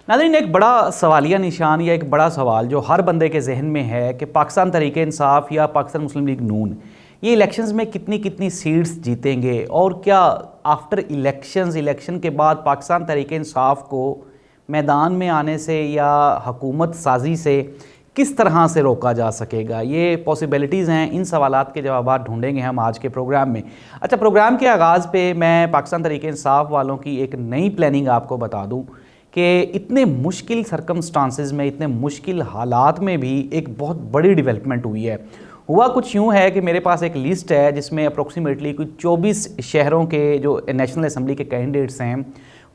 नाज़रीन, एक बड़ा सवालिया निशान या एक बड़ा सवाल जो हर बंदे के जहन में है कि पाकिस्तान तहरीक इंसाफ या पाकिस्तान मुस्लिम लीग नून ये इलेक्शंस में कितनी कितनी सीट्स जीतेंगे और क्या आफ्टर इलेक्शन के बाद पाकिस्तान तहरीक इंसाफ को मैदान में आने से या हुकूमत साजी से किस तरह से रोका जा सकेगा। ये पॉसिबिलिटीज़ हैं, इन सवालात के जवाब ढूंढेंगे हम आज के प्रोग्राम में। अच्छा, प्रोग्राम के आगाज़ पे मैं पाकिस्तान तहरीक इंसाफ वालों की एक नई प्लानिंग आपको बता दूं कि इतने मुश्किल सरकमस्टांसेस में, इतने मुश्किल हालात में भी एक बहुत बड़ी डेवलपमेंट हुई है। हुआ कुछ यूँ है कि मेरे पास एक लिस्ट है जिसमें अप्रोक्सीमेटली कुछ 24 शहरों के जो नेशनल असम्बली के कैंडिडेट्स हैं,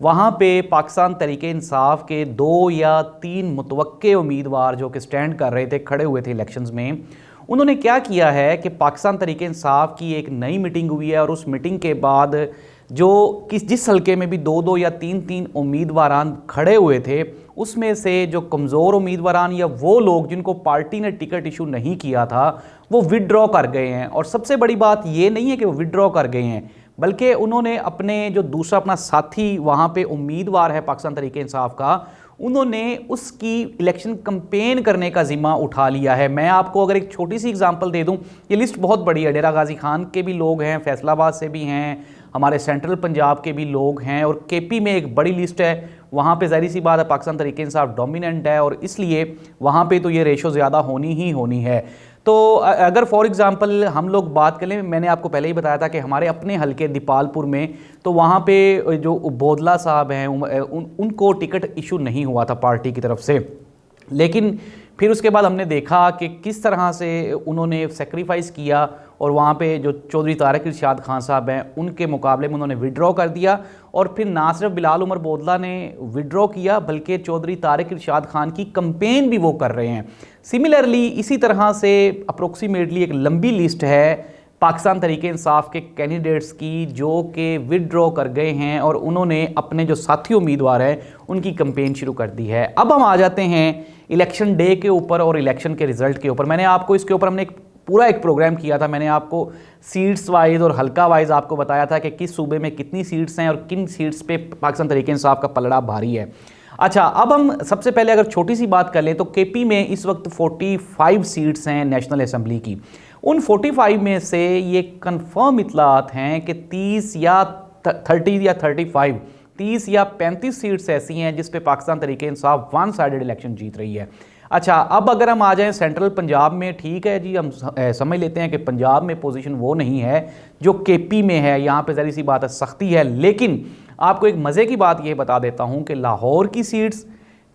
वहाँ पे पाकिस्तान तहरीक इंसाफ के 2 या 3 मुतवक्के उम्मीदवार जो कि स्टैंड कर रहे थे, खड़े हुए थे इलेक्शंस में, उन्होंने क्या किया है कि पाकिस्तान तहरीक इंसाफ की एक नई मीटिंग हुई है और उस मीटिंग के बाद जो जिस हल्के में भी 2-2 या 3-3 उम्मीदवारान खड़े हुए थे, उसमें से जो कमज़ोर उम्मीदवारान या वो लोग जिनको पार्टी ने टिकट इशू नहीं किया था, वो विदड्रॉ कर गए हैं। और सबसे बड़ी बात ये नहीं है कि वो विदड्रॉ कर गए हैं, बल्कि उन्होंने अपने जो दूसरा अपना साथी वहाँ पे उम्मीदवार है पाकिस्तान तहरीक इंसाफ का, उन्होंने उसकी इलेक्शन कैंपेन करने का ज़िम्मा उठा लिया है। मैं आपको अगर एक छोटी सी एग्जांपल दे दूं, ये लिस्ट बहुत बड़ी है। डेरा गाजी खान के भी लोग हैं, फैसलाबाद से भी हैं, हमारे सेंट्रल पंजाब के भी लोग हैं, और केपी में एक बड़ी लिस्ट है। वहाँ पे ज़ाहिर सी बात है पाकिस्तान तहरीक इंसाफ डोमिनेंट है और इसलिए वहाँ पे तो ये रेशो ज़्यादा होनी ही होनी है। तो अगर फॉर एग्ज़ाम्पल हम लोग बात करें, मैंने आपको पहले ही बताया था कि हमारे अपने हलके दीपालपुर में तो वहाँ पे जो बोदला साहब हैं उनको टिकट इशू नहीं हुआ था पार्टी की तरफ से, लेकिन फिर उसके बाद हमने देखा कि किस तरह से उन्होंने सेक्रीफाइस किया और वहाँ पे जो चौधरी तारिक इरशाद खान साहब हैं उनके मुकाबले में उन्होंने विड्रॉ कर दिया। और फिर ना सिर्फ बिलाल उमर बोदला ने विड्रॉ किया बल्कि चौधरी तारिक इरशाद खान की कंपेन भी वो कर रहे हैं। सिमिलरली इसी तरह से अप्रोक्सीमेटली एक लंबी लिस्ट है पाकिस्तान तहरीक इंसाफ के कैंडिडेट्स की जो कि विदड्रॉ कर गए हैं और उन्होंने अपने जो साथी उम्मीदवार हैं उनकी कैंपेन शुरू कर दी है। अब हम आ जाते हैं इलेक्शन डे के ऊपर और इलेक्शन के रिज़ल्ट के ऊपर। मैंने आपको इसके ऊपर हमने पूरा एक प्रोग्राम किया था। मैंने आपको सीट्स वाइज और हल्का वाइज आपको बताया था कि किस सूबे में कितनी सीट्स हैं और किन सीट्स पे पाकिस्तान तहरीक इंसाफ का पलड़ा भारी है। अच्छा, अब हम सबसे पहले अगर छोटी सी बात कर लें तो केपी में इस वक्त 45 सीट्स हैं नेशनल असम्बली की। उन 45 में से ये कंफर्म इतलात हैं कि 30 या 30 या 35 सीट्स ऐसी हैं जिस पे Pakistan Tehreek Insaf one sided election जीत रही है। अच्छा, अब अगर हम आ जाएं सेंट्रल पंजाब में, ठीक है जी, हम समझ लेते हैं कि पंजाब में पोजीशन वो नहीं है जो केपी में है, यहाँ पे ज़री सी बात है, सख्ती है। लेकिन आपको एक मज़े की बात ये बता देता हूँ कि लाहौर की सीट्स,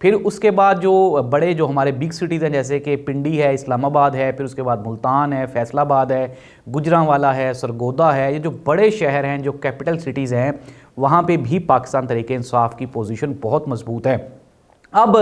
फिर उसके बाद जो बड़े जो हमारे बिग सिटीज़ हैं जैसे कि पिंडी है, इस्लामाबाद है, फिर उसके बाद मुल्तान है, फैसलाबाद है, गुजरांवाला है, सरगोदा है, ये जो बड़े शहर हैं जो कैपिटल सिटीज़ हैं, वहाँ पे भी पाकिस्तान तहरीक इंसाफ की पोजीशन बहुत मजबूत है। अब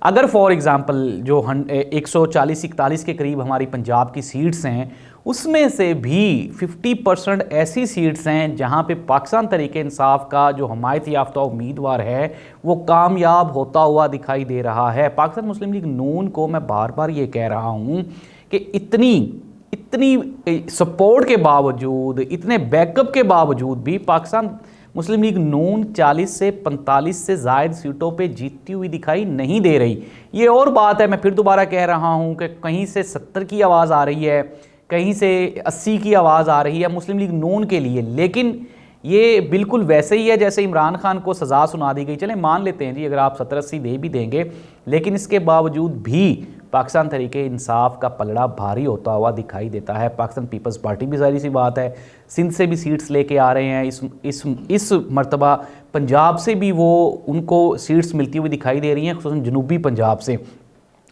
अगर फॉर एग्ज़ाम्पल जो 140-41 के करीब हमारी पंजाब की सीट्स हैं, उसमें से भी 50% ऐसी सीट्स हैं जहां पे पाकिस्तान तहरीक इंसाफ का जो हमायत याफ्ता उम्मीदवार है वो कामयाब होता हुआ दिखाई दे रहा है। पाकिस्तान मुस्लिम लीग नून को मैं बार बार ये कह रहा हूँ कि इतनी सपोर्ट के बावजूद, इतने बैकअप के बावजूद भी पाकिस्तान मुस्लिम लीग नून 40 से 45 से ज़ायद सीटों पे जीतती हुई दिखाई नहीं दे रही। ये और बात है, मैं फिर दोबारा कह रहा हूँ कि कहीं से 70 की आवाज़ आ रही है, कहीं से 80 की आवाज़ आ रही है मुस्लिम लीग नून के लिए, लेकिन ये बिल्कुल वैसे ही है जैसे इमरान खान को सज़ा सुना दी गई। चलें मान लेते हैं जी अगर आप 70-80 दे भी देंगे, लेकिन इसके बावजूद भी पाकिस्तान तहरीक इंसाफ का पलड़ा भारी होता हुआ दिखाई देता है। पाकिस्तान पीपल्स पार्टी भी ज़ाहिर सी बात है सिंध से भी सीट्स लेके आ रहे हैं, इस मरतबा पंजाब से भी वो उनको सीट्स मिलती हुई दिखाई दे रही हैं, ख़ुसूसन जनूबी पंजाब से।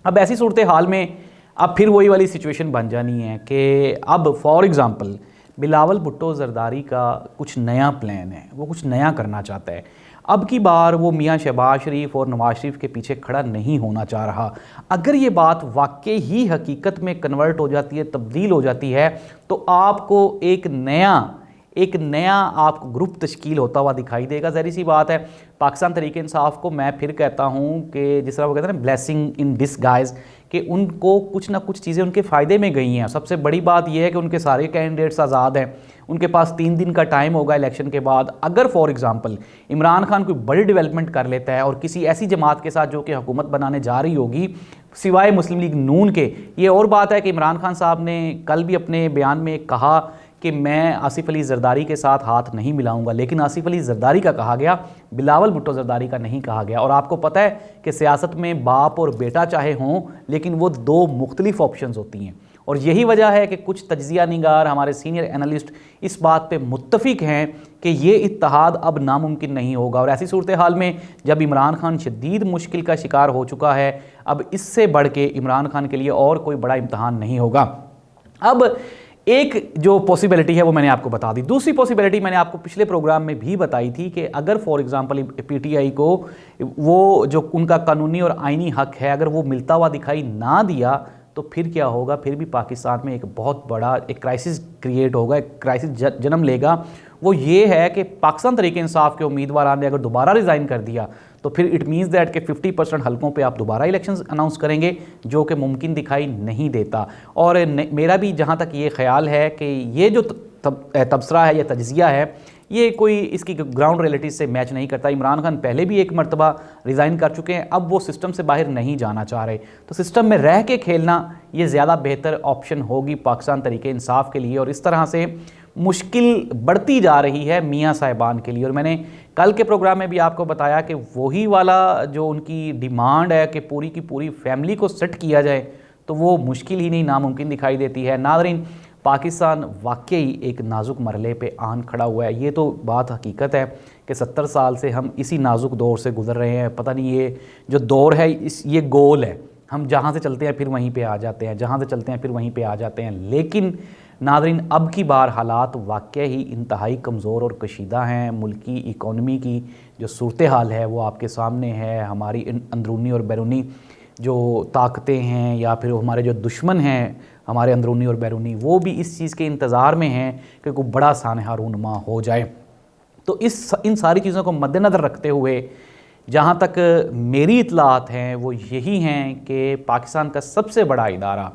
अब ऐसी सूरत हाल में अब फिर वही वाली सिचुएशन बन जानी है कि अब फॉर एग्ज़ाम्पल बिलावल भुट्टो जरदारी का कुछ नया प्लान है, वो कुछ नया करना चाहता है। अब की बार वो मियां शहबाज शरीफ और नवाज शरीफ के पीछे खड़ा नहीं होना चाह रहा। अगर ये बात वाकई ही हकीकत में कन्वर्ट हो जाती है, तब्दील हो जाती है, तो आपको एक नया आपको ग्रुप तश्कील होता हुआ दिखाई देगा। ज़ाहिर सी बात है पाकिस्तान तहरीक इंसाफ को मैं फिर कहता हूँ कि जिस तरह वो कहते हैं ना, ब्लेसिंग इन डिसगाइज, कि उनको कुछ ना कुछ चीज़ें उनके फ़ायदे में गई हैं। सबसे बड़ी बात यह है कि उनके सारे कैंडिडेट्स आज़ाद हैं, उनके पास 3 दिन का टाइम होगा इलेक्शन के बाद। अगर फॉर एग्जांपल इमरान खान कोई बड़ी डेवलपमेंट कर लेता है और किसी ऐसी जमात के साथ जो कि हुकूमत बनाने जा रही होगी सिवाय मुस्लिम लीग नून के, ये और बात है कि इमरान खान साहब ने कल भी अपने बयान में कहा कि मैं आसिफ अली जरदारी के साथ हाथ नहीं मिलाऊंगा, लेकिन आसिफ अली जरदारी का कहा गया, बिलावल भुट्टो जरदारी का नहीं कहा गया। और आपको पता है कि सियासत में बाप और बेटा चाहे हों, लेकिन वो 2 मुख्तलिफ ऑप्शंस होती हैं। और यही वजह है कि कुछ तज्जिया निगार, हमारे सीनियर एनालिस्ट इस बात पे मुत्तफिक हैं कि ये इत्तेहाद अब नामुमकिन नहीं होगा। और ऐसी सूरत हाल में जब इमरान खान शदीद मुश्किल का शिकार हो चुका है, अब इससे बढ़ के इमरान खान के लिए और कोई बड़ा इम्तहान नहीं होगा। अब एक जो पॉसिबिलिटी है वो मैंने आपको बता दी। दूसरी पॉसिबिलिटी मैंने आपको पिछले प्रोग्राम में भी बताई थी कि अगर फॉर एग्जांपल पीटीआई को वो जो उनका कानूनी और आईनी हक है अगर वो मिलता हुआ दिखाई ना दिया तो फिर क्या होगा, फिर भी पाकिस्तान में एक बहुत बड़ा एक क्राइसिस क्रिएट होगा, एक क्राइसिस जन्म लेगा। वो ये है कि पाकिस्तान तहरीक इंसाफ के उम्मीदवार ने अगर दोबारा रिज़ाइन कर दिया तो फिर इट मीन्स दैट कि 50% हलकों पे आप दोबारा इलेक्शंस अनाउंस करेंगे, जो कि मुमकिन दिखाई नहीं देता। और मेरा भी जहाँ तक ये ख्याल है कि ये जो तबसरा है या तज्जिया है ये कोई इसकी ग्राउंड रियलिटी से मैच नहीं करता। इमरान खान पहले भी एक मरतबा रिज़ाइन कर चुके हैं, अब वो सिस्टम से बाहर नहीं जाना चाह रहे, तो सिस्टम में रह के खेलना ये ज़्यादा बेहतर ऑप्शन होगी पाकिस्तान तहरीक इंसाफ के लिए। और इस तरह से मुश्किल बढ़ती जा रही है मियाँ साहिबान के लिए। और मैंने कल के प्रोग्राम में भी आपको बताया कि वही वाला जो उनकी डिमांड है कि पूरी की पूरी फैमिली को सेट किया जाए, तो वो मुश्किल ही नहीं नामुमकिन दिखाई देती है। नाज़रीन, पाकिस्तान वाकई एक नाजुक मरहले पे आन खड़ा हुआ है। ये तो बात हकीकत है कि 70 साल से हम इसी नाजुक दौर से गुजर रहे हैं। पता नहीं ये जो दौर है ये गोल है, हम जहाँ से चलते हैं फिर वहीं पे आ जाते हैं, जहाँ से चलते हैं फिर वहीं पे आ जाते हैं। लेकिन नाज़रीन, अब की बार हालात वाकई ही इंतहाई कमज़ोर और कशीदा हैं। मुल्की इकॉनमी की जो सूरत हाल है वो आपके सामने है। हमारी अंदरूनी और बैरूनी जो ताकतें हैं या फिर हमारे जो दुश्मन हैं हमारे अंदरूनी और बैरूनी, वो भी इस चीज़ के इंतज़ार में हैं कि कोई बड़ा सानहा रूनुमा हो जाए। तो इन सारी चीज़ों को मद्देनज़र रखते हुए जहाँ तक मेरी इत्तलात हैं वो यही हैं कि पाकिस्तान का सबसे बड़ा इदारा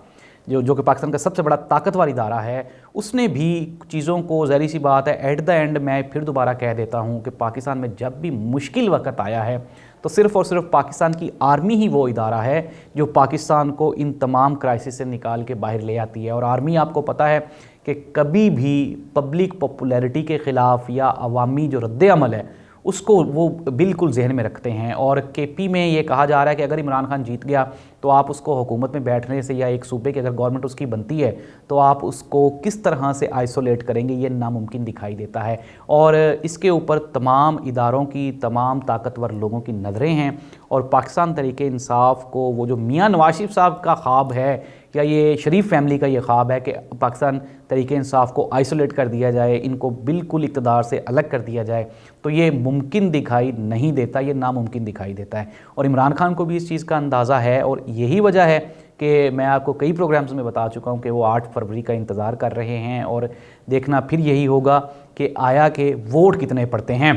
जो कि पाकिस्तान का सबसे बड़ा ताकतवर इदारा है, उसने भी चीज़ों को, ज़ाहिर सी बात है, एट द एंड मैं फिर दोबारा कह देता हूँ कि पाकिस्तान में जब भी मुश्किल वक्त आया है तो सिर्फ़ और सिर्फ पाकिस्तान की आर्मी ही वो इदारा है जो पाकिस्तान को इन तमाम क्राइसिस से निकाल के बाहर ले आती है। और आर्मी, आपको पता है कि कभी भी पब्लिक पॉपुलैरिटी के ख़िलाफ़ या अवामी जो रद्द-ए-अमल है उसको वो बिल्कुल जहन में रखते हैं। और केपी में ये कहा जा रहा है कि अगर इमरान खान जीत गया तो आप उसको हुकूमत में बैठने से, या एक सूबे की अगर गवर्नमेंट उसकी बनती है तो आप उसको किस तरह से आइसोलेट करेंगे, ये नामुमकिन दिखाई देता है। और इसके ऊपर तमाम इदारों की, तमाम ताकतवर लोगों की नज़रें हैं। और पाकिस्तान तहरीक इंसाफ को वो जो मियाँ नवाज शरीफ साहब का ख्वाब है या ये शरीफ फैमिली का ये ख्वाब है कि पाकिस्तान तहरीक इंसाफ को आइसोलेट कर दिया जाए, इनको बिल्कुल इक़्तिदार से अलग कर दिया जाए, तो ये मुमकिन दिखाई नहीं देता, ये नामुमकिन दिखाई देता है। और इमरान खान को भी इस चीज़ का अंदाज़ा है। और यही वजह है कि मैं आपको कई प्रोग्राम्स में बता चुका हूँ कि वो 8 फरवरी का इंतज़ार कर रहे हैं। और देखना फिर यही होगा कि आया कि वोट कितने पड़ते हैं।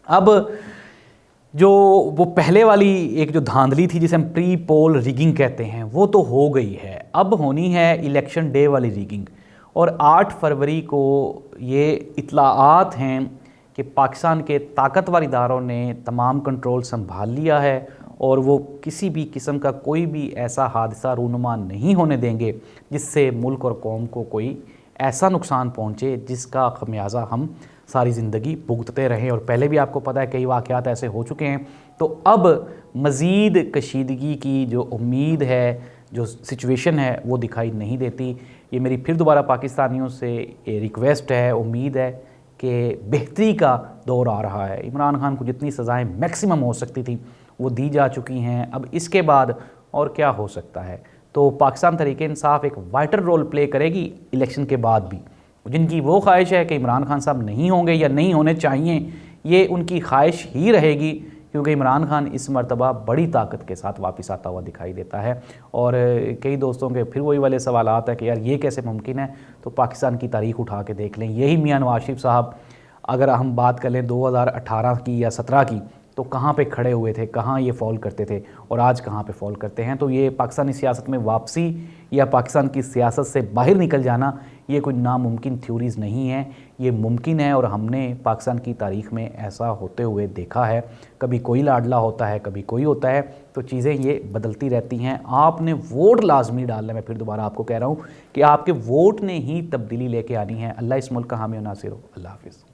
अब जो वो पहले वाली एक जो धांधली थी जिसे हम प्री पोल रिगिंग कहते हैं वो तो हो गई है, अब होनी है इलेक्शन डे वाली रिगिंग। और 8 फरवरी को ये इत्तलाआत हैं कि पाकिस्तान के ताकतवर इदारों ने तमाम कंट्रोल संभाल लिया है और वो किसी भी किस्म का कोई भी ऐसा हादसा रूनुमा नहीं होने देंगे जिससे मुल्क और कौम को कोई ऐसा नुकसान पहुँचे जिसका खमियाजा हम सारी ज़िंदगी भुगतते रहें। और पहले भी आपको पता है कई वाक़यात ऐसे हो चुके हैं। तो अब मज़ीद कशीदगी की जो उम्मीद है, जो सिचुएशन है, वो दिखाई नहीं देती। ये मेरी फिर दोबारा पाकिस्तानियों से रिक्वेस्ट है, उम्मीद है कि बेहतरी का दौर आ रहा है। इमरान खान को जितनी सज़ाएँ मैक्सिमम हो सकती थी वो दी जा चुकी हैं, अब इसके बाद और क्या हो सकता है। तो पाकिस्तान तहरीक इंसाफ एक वाइटल रोल प्ले करेगी इलेक्शन के बाद भी। जिनकी वो ख्वाहिश है कि इमरान खान साहब नहीं होंगे या नहीं होने चाहिए, ये उनकी ख्वाहिश ही रहेगी, क्योंकि इमरान खान इस मरतबा बड़ी ताकत के साथ वापस आता हुआ दिखाई देता है। और कई दोस्तों के फिर वही वाले सवाल आता है कि यार ये कैसे मुमकिन है। तो पाकिस्तान की तारीख उठा के देख लें, यही मियाँ नवाज शरीफ साहब, अगर हम बात कर लें 2018 की या 17 की, तो कहाँ पे खड़े हुए थे, कहाँ ये फॉल करते थे और आज कहाँ पे फॉल करते हैं। तो ये पाकिस्तानी सियासत में वापसी या पाकिस्तान की सियासत से बाहर निकल जाना ये कोई नामुमकिन थ्योरीज़ नहीं है, ये मुमकिन है और हमने पाकिस्तान की तारीख़ में ऐसा होते हुए देखा है। कभी कोई लाडला होता है, कभी कोई होता है, तो चीज़ें ये बदलती रहती हैं। आपने वोट लाजमी डालना है, मैं फिर दोबारा आपको कह रहा हूँ कि आपके वोट ने ही तब्दीली लेके आनी है। अल्लाह इस मुल्क का हामी और नासिर हो। अल्लाह हाफिज़।